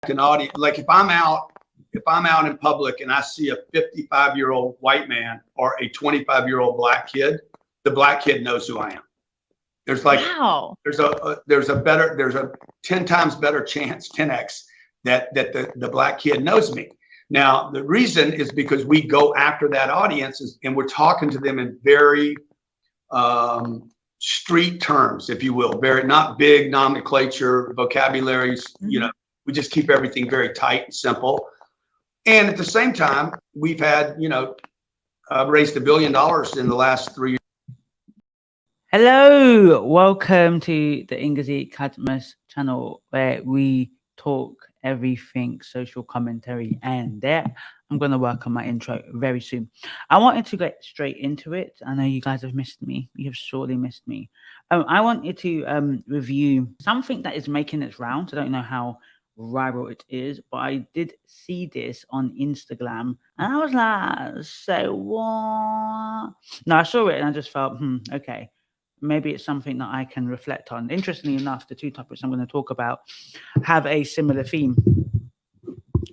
an audience, like if I'm out in public and I see a 55-year-old white man or a 25-year-old black kid, the black kid knows who I am. There's like, wow. there's a 10 times better chance, 10x, that the black kid knows me. Now, the reason is because we go after that audience and we're talking to them in very street terms, if you will, very not big nomenclature, vocabularies, we just keep everything very tight and simple. And at the same time, we've had, raised $1 billion in the last 3 years. Hello, welcome to the Ngozi channel where we talk everything social commentary, and there I'm going to work on my intro very soon. I wanted to get straight into it. I know you guys have missed me. You have surely missed me. I wanted to review something that is making its rounds. I don't know how viral it is, but I did see this on Instagram and I was like, so what? No, I saw it and I just felt, okay, maybe it's something that I can reflect on. Interestingly enough, the two topics I'm going to talk about have a similar theme.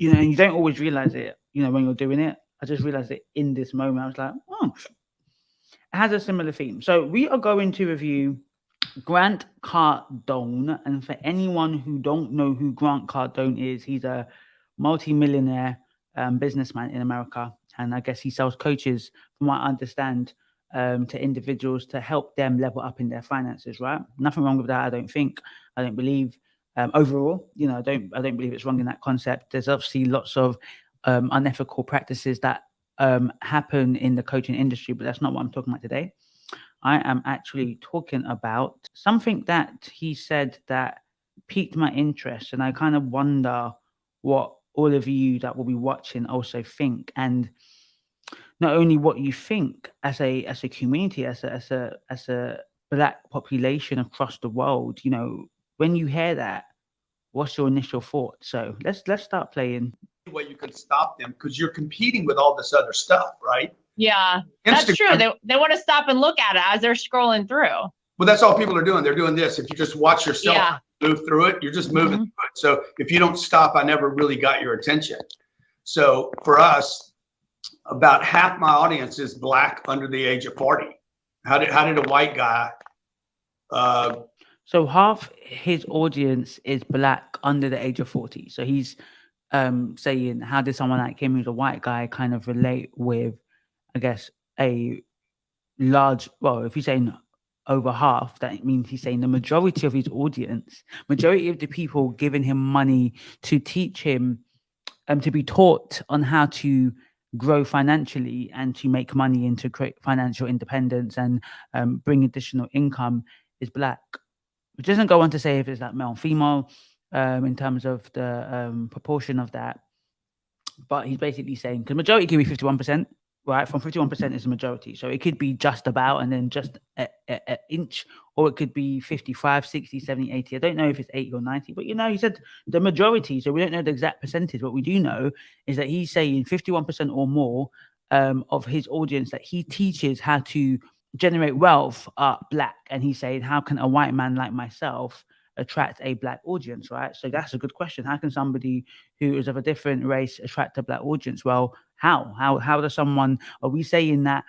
And you don't always realize it, when you're doing it. I just realized it in this moment. I was like, oh, it has a similar theme. So we are going to review Grant Cardone. And for anyone who don't know who Grant Cardone is, he's a multi-millionaire businessman in America. And I guess he sells coaches, from what I understand, to individuals to help them level up in their finances, right? Nothing wrong with that, I don't think. I don't believe overall, I don't believe it's wrong in that concept. There's obviously lots of unethical practices that happen in the coaching industry, but that's not what I'm talking about today. I am actually talking about something that he said that piqued my interest, and I kind of wonder what all of you that will be watching also think, and not only what you think as a community, as a Black population across the world. When you hear that, what's your initial thought? So let's start playing. The way you can stop them, because you're competing with all this other stuff, right? Yeah, that's true. They want to stop and look at it as they're scrolling through. Well, that's all people are doing. They're doing this. If you just watch yourself move through it, you're just moving through it. So if you don't stop, I never really got your attention. So for us, about half my audience is Black under the age of 40. How did a white guy? So half his audience is Black under the age of 40. So he's saying, how did someone like him, who's a white guy, kind of relate with, I guess, a large, well, if he's saying over half, that means he's saying the majority of his audience, majority of the people giving him money to teach him, to be taught on how to grow financially and to make money and to create financial independence and bring additional income is Black. Which doesn't go on to say if it's like male and female in terms of the proportion of that. But he's basically saying, because majority could be 51%, right? From 51% is the majority. So it could be just about and then just an inch, or it could be 55, 60, 70, 80. I don't know if it's 80 or 90, but he said the majority. So we don't know the exact percentage. What we do know is that he's saying 51% or more of his audience that he teaches how to generate wealth are Black. And he's saying, how can a white man like myself attract a Black audience, right? So that's a good question. How can somebody who is of a different race attract a Black audience? Well, how does someone, are we saying that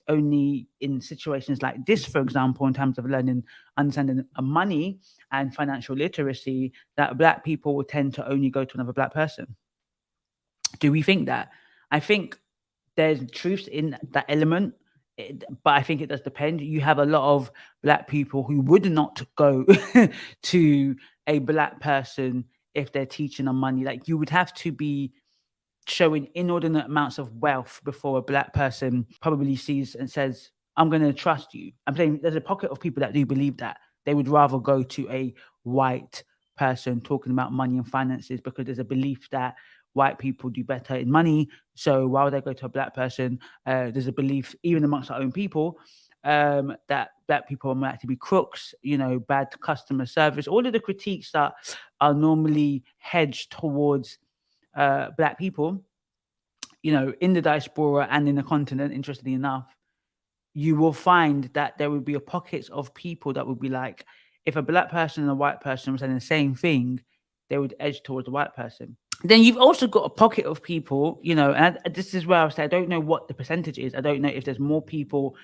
only in situations like this, for example, in terms of learning, understanding money and financial literacy, that Black people will tend to only go to another Black person? Do we think that? I think there's truth in that element, but I think it does depend. You have a lot of Black people who would not go to a Black person if they're teaching them money. Like, you would have to be showing inordinate amounts of wealth before a Black person probably sees and says, I'm going to trust you. I'm saying there's a pocket of people that do believe that. They would rather go to a white person talking about money and finances because there's a belief that white people do better in money. So why would they go to a Black person? There's a belief, even amongst our own people, that Black people might actually be crooks, bad customer service. All of the critiques that are normally hedged towards Black people, in the diaspora and in the continent, interestingly enough, you will find that there would be pockets of people that would be like, if a Black person and a white person were saying the same thing, they would edge towards the white person. Then you've also got a pocket of people, you know, and this is where I say I don't know what the percentage is. I don't know if there's more people,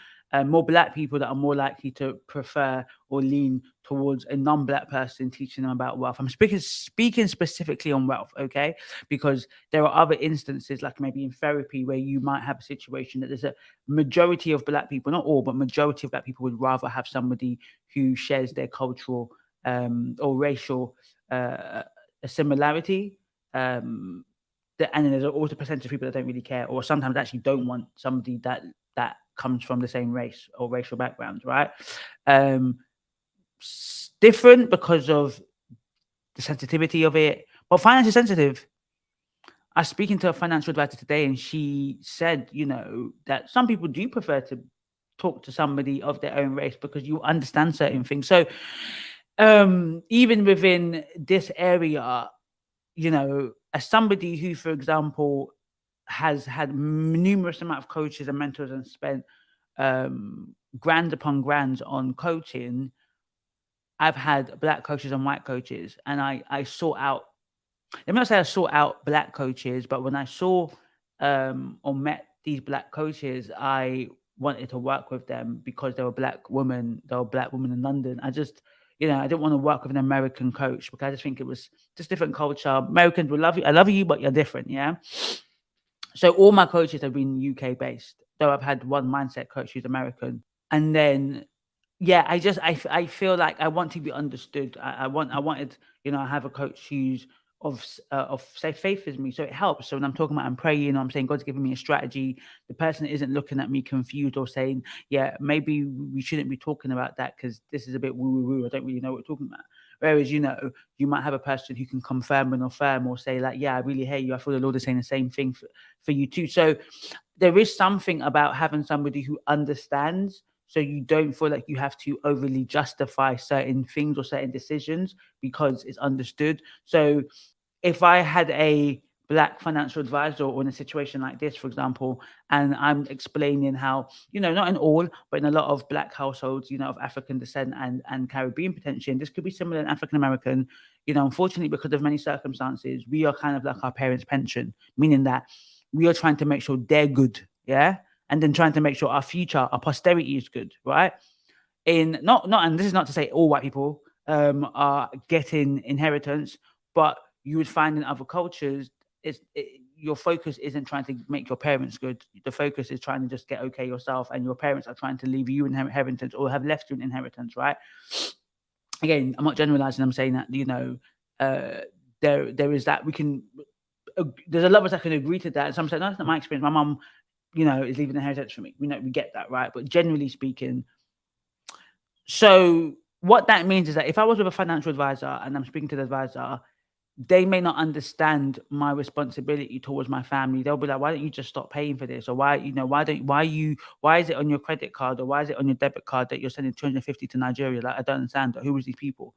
more black people that are more likely to prefer or lean towards a non-black person teaching them about wealth. I'm speaking specifically on wealth, okay? Because there are other instances, like maybe in therapy, where you might have a situation that there's a majority of black people, not all, but majority of black people would rather have somebody who shares their cultural or racial similarity. And then there's also a percentage of people that don't really care, or sometimes actually don't want somebody that comes from the same race or racial background, right? Different because of the sensitivity of it, but financially sensitive. I was speaking to a financial advisor today, and she said, you know, that some people do prefer to talk to somebody of their own race because you understand certain things. So even within this area, you know, as somebody who, for example, has had numerous amount of coaches and mentors and spent grand upon grand on coaching, I've had black coaches and white coaches, and I sought out, let me not say I sought out black coaches, but when I saw or met these black coaches, I wanted to work with them because they were black women in London. I just, you know, I didn't want to work with an American coach because I just think it was just different culture. Americans will love you. I love you, but you're different. Yeah. So all my coaches have been UK based, though I've had one mindset coach who's American. And then, yeah, I feel like I want to be understood. I wanted, you know, I have a coach who's of say faith as me, so it helps. So when I'm talking about, I'm praying, I'm saying God's giving me a strategy, the person isn't looking at me confused or saying, yeah, maybe we shouldn't be talking about that because this is a bit woo, I don't really know what we're talking about. Whereas, you know, you might have a person who can confirm and affirm or say like, yeah, I really hear you, I feel the Lord is saying the same thing for you too. So there is something about having somebody who understands, so you don't feel like you have to overly justify certain things or certain decisions because it's understood. So if I had a black financial advisor or in a situation like this, for example, and I'm explaining how, you know, not in all, but in a lot of black households, you know, of African descent and Caribbean potentially, and this could be similar in African American, you know, unfortunately, because of many circumstances, we are kind of like our parents' pension, meaning that we are trying to make sure they're good, yeah? And then trying to make sure our future, our posterity is good, right? And this is not to say all white people are getting inheritance, but you would find in other cultures, your focus isn't trying to make your parents good. The focus is trying to just get okay yourself, and your parents are trying to leave you an inheritance or have left you an inheritance, right? Again, I'm not generalizing. I'm saying that, you know, there is that we can. There's a lot of us that can agree to that. And some say, no, that's not my experience. My mum, you know, is leaving an inheritance for me. We know, we get that, right? But generally speaking, so what that means is that if I was with a financial advisor and I'm speaking to the advisor, they may not understand my responsibility towards my family. They'll be like, why don't you just stop paying for this? Or why is it on your credit card, or why is it on your debit card that you're sending 250 to Nigeria? Like, I don't understand. Who is these people?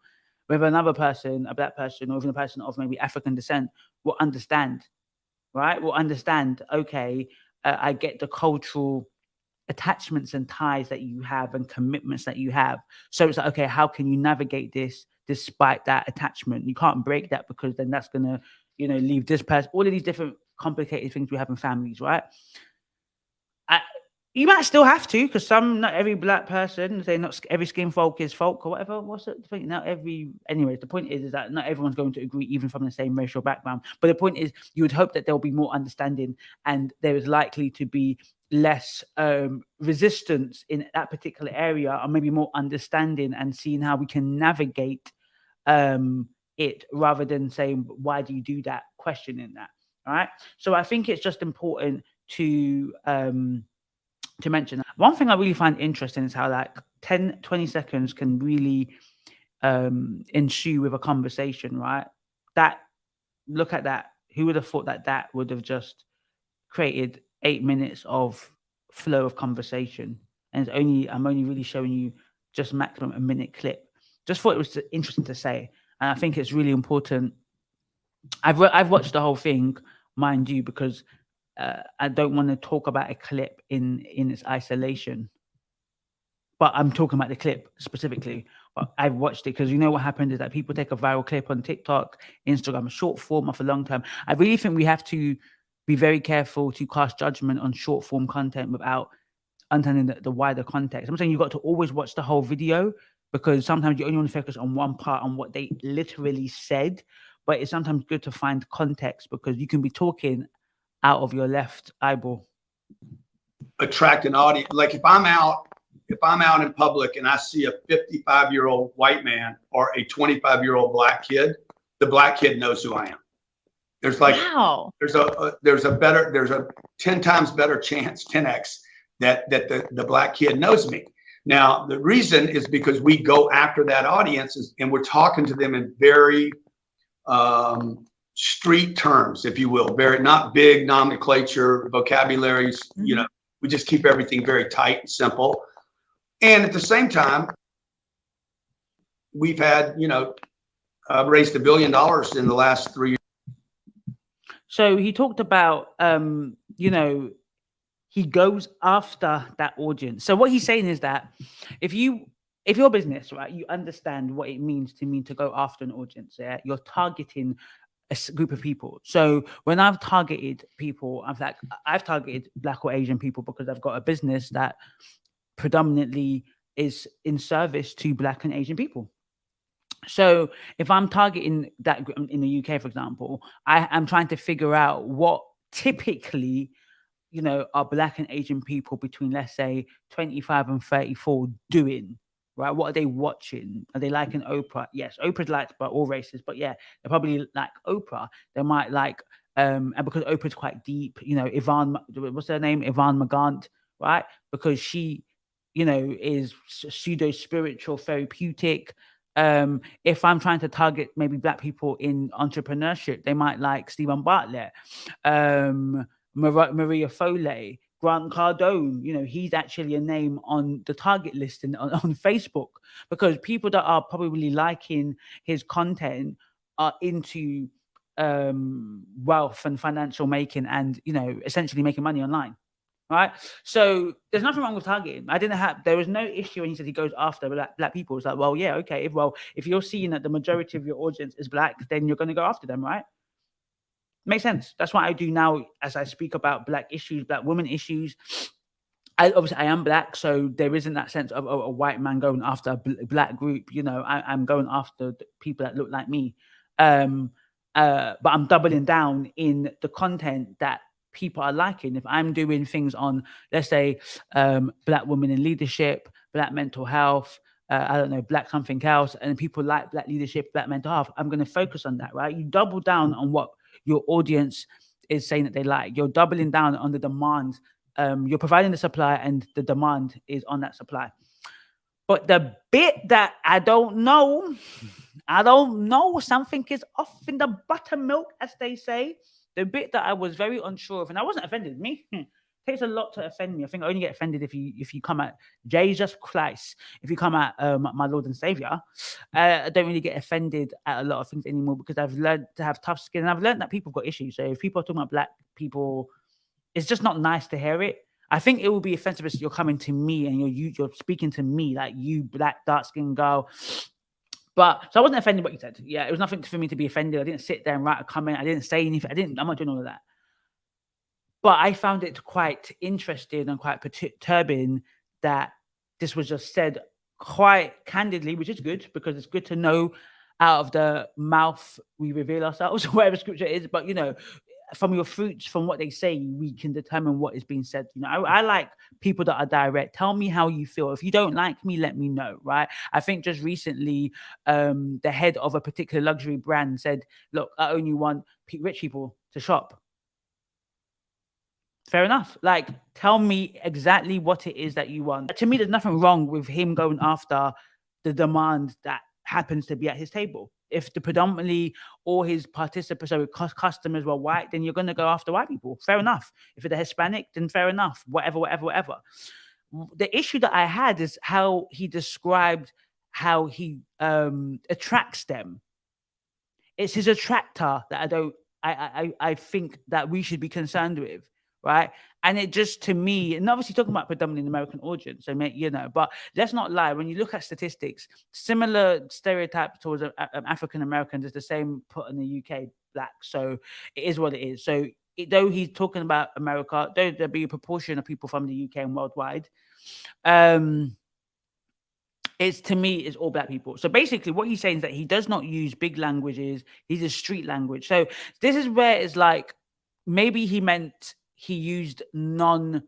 Whether another person, a black person, or even a person of maybe African descent will understand, right? Will understand, okay, I get the cultural attachments and ties that you have and commitments that you have. So it's like, okay, how can you navigate this despite that attachment? You can't break that because then that's going to, you know, leave this person, all of these different complicated things we have in families, right? You might still have to, because not every black person, say not every skin folk is folk or whatever. What's the point? Anyways, the point is that not everyone's going to agree, even from the same racial background. But the point is, you would hope that there'll be more understanding, and there is likely to be less resistance in that particular area, or maybe more understanding and seeing how we can navigate it, rather than saying, why do you do that? Questioning that. All right. So I think it's just important to mention that. One thing I really find interesting is how like 10-20 seconds can really ensue with a conversation, right? Look at that. Who would have thought that would have just created 8 minutes of flow of conversation? And I'm only really showing you just maximum a minute clip. Just thought it was interesting to say, and I think it's really important. I've watched the whole thing, mind you, because I don't want to talk about a clip in its isolation, but I'm talking about the clip specifically. but I've watched it because you know what happened is that people take a viral clip on TikTok, Instagram, a short form of a long term. I really think we have to be very careful to cast judgment on short form content without understanding the wider context. I'm saying you've got to always watch the whole video, because sometimes you only want to focus on one part, on what they literally said. But it's sometimes good to find context, because you can be talking out of your left eyeball. Attract an audience. Like if I'm out in public and I see a 55-year-old white man or a 25-year-old black kid, the black kid knows who I am. There's like, wow. there's a 10 times better chance, 10x, that the black kid knows me. Now, the reason is because we go after that audience and we're talking to them in very street terms, if you will, very not big nomenclature, vocabularies, you know, we just keep everything very tight and simple. And at the same time, we've had, you know, raised $1 billion in the last 3 years. So he talked about, you know, he goes after that audience. So what he's saying is that if you're a business, right, you understand what it means to go after an audience. Yeah, you're targeting a group of people. So when I've targeted people, I've targeted Black or Asian people because I've got a business that predominantly is in service to Black and Asian people. So if I'm targeting that in the UK, for example, I'm trying to figure out what typically, you know, are Black and Asian people between, let's say, 25 and 34 doing, right? What are they watching? Are they liking Oprah? Yes, Oprah's liked by all races, but yeah, they probably like Oprah. They might like, and because Oprah's quite deep, you know, what's her name? Yvonne Magant, right? Because she, you know, is pseudo spiritual, therapeutic. If I'm trying to target maybe Black people in entrepreneurship, they might like Stephen Bartlett, Maria Foley, Grant Cardone. You know, he's actually a name on the target list on Facebook, because people that are probably liking his content are into wealth and financial making, and, you know, essentially making money online. Right. So there's nothing wrong with targeting. There was no issue when he said he goes after black people. It's like, well, yeah, okay. If you're seeing that the majority of your audience is Black, then you're going to go after them, right? Makes sense. That's what I do now as I speak about Black issues, Black women issues. I am Black, so there isn't that sense of a white man going after a Black group. You know, I'm going after the people that look like me. But I'm doubling down in the content that people are liking. If I'm doing things on, let's say, Black women in leadership, Black mental health, I don't know, Black something else, and people like Black leadership, Black mental health, I'm going to focus on that, right? You double down on what your audience is saying that they like. You're doubling down on the demand. You're providing the supply, and the demand is on that supply. But the bit that I don't know, something is off in the buttermilk, as they say. The bit that I was very unsure of, and I wasn't offended. It takes a lot to offend me. I think I only get offended if you come at Jesus Christ. If you come at my Lord and Savior, I don't really get offended at a lot of things anymore, because I've learned to have tough skin, and I've learned that people have got issues. So if people are talking about Black people, it's just not nice to hear it. I think it will be offensive if you're coming to me and you're speaking to me like, you Black dark-skinned girl. But so I wasn't offended what you said. Yeah, it was nothing for me to be offended. I didn't sit there and write a comment. I didn't say anything. I'm not doing all of that. But I found it quite interesting and quite perturbing that this was just said quite candidly, which is good, because it's good to know out of the mouth we reveal ourselves, whatever scripture is. But, you know, from your fruits, from what they say, we can determine what is being said. You know, I like people that are direct. Tell me how you feel. If you don't like me, let me know, right? I think just recently, the head of a particular luxury brand said, look, I only want rich people to shop. Fair enough. Like, tell me exactly what it is that you want. To me, there's nothing wrong with him going after the demand that happens to be at his table. If the predominantly all his participants or customers were white, then you're going to go after white people. Fair enough. If they're Hispanic, then fair enough. Whatever. The issue that I had is how he described how he attracts them. It's his attractor that I think that we should be concerned with, right? And it just, to me, and obviously talking about predominantly American audience, so you know, but let's not lie. When you look at statistics, similar stereotypes towards African Americans is the same put in the UK, Black. So it is what it is. So though he's talking about America, though there'll be a proportion of people from the UK and worldwide, it's, to me, it's all Black people. So basically what he's saying is that he does not use big languages. He's a street language. So this is where it's like, maybe he meant he used non-jargon,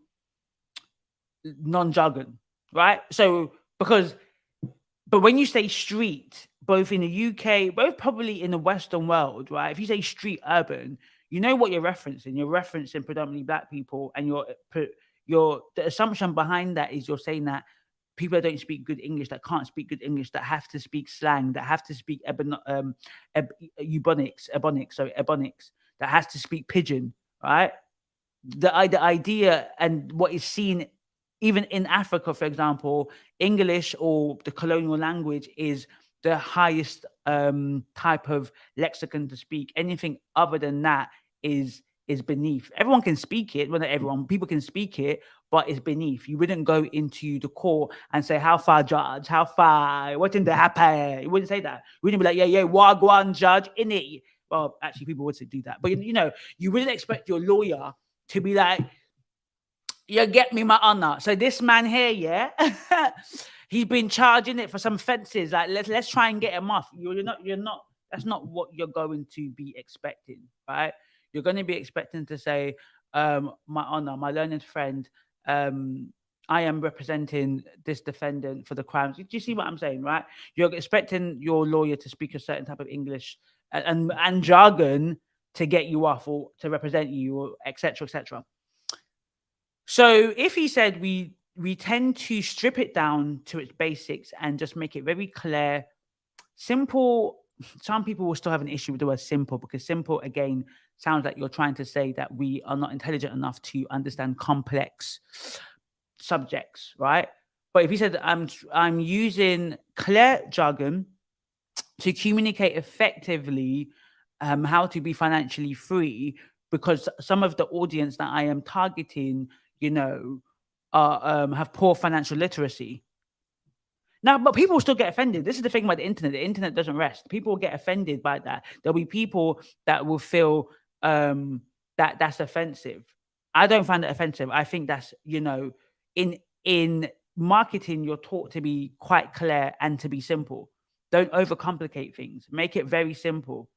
right? So but when you say street, both in the UK, both probably in the Western world, right? If you say street urban, you know what you're referencing. You're referencing predominantly Black people, and the assumption behind that is you're saying that people that don't speak good English, that can't speak good English, that have to speak slang, that have to speak ebonics, that has to speak pidgin, right? The idea and what is seen even in Africa, for example, English or the colonial language is the highest type of lexicon to speak. Anything other than that is beneath. Everyone can speak it. Well, not everyone. People can speak it, but it's beneath. You wouldn't go into the court and say, "How far, judge? How far? What in the happen?" You wouldn't say that. You wouldn't be like, "Yeah, wagwan, judge, in it." Well, actually, people would do that. But you know, you wouldn't expect your lawyer to be like, "You get me, my honor." So this man here, yeah, he's been charging it for some fences. Like, let's try and get him off. You're not. That's not what you're going to be expecting, right? You're going to be expecting to say, "My honor, my learned friend, I am representing this defendant for the crimes." Do you see what I'm saying, right? You're expecting your lawyer to speak a certain type of English and jargon to get you off or to represent you, or etc., etc. So if he said we tend to strip it down to its basics and just make it very clear, simple. Some people will still have an issue with the word simple, because simple, again, sounds like you're trying to say that we are not intelligent enough to understand complex subjects, right? But if he said I'm using clear jargon to communicate effectively how to be financially free, because some of the audience that I am targeting, you know, have poor financial literacy. Now, but people will still get offended. This is the thing about the internet. The internet doesn't rest. People will get offended by that. There'll be people that will feel that that's offensive. I don't find it offensive. I think that's, you know, in marketing, you're taught to be quite clear and to be simple. Don't overcomplicate things. Make it very simple.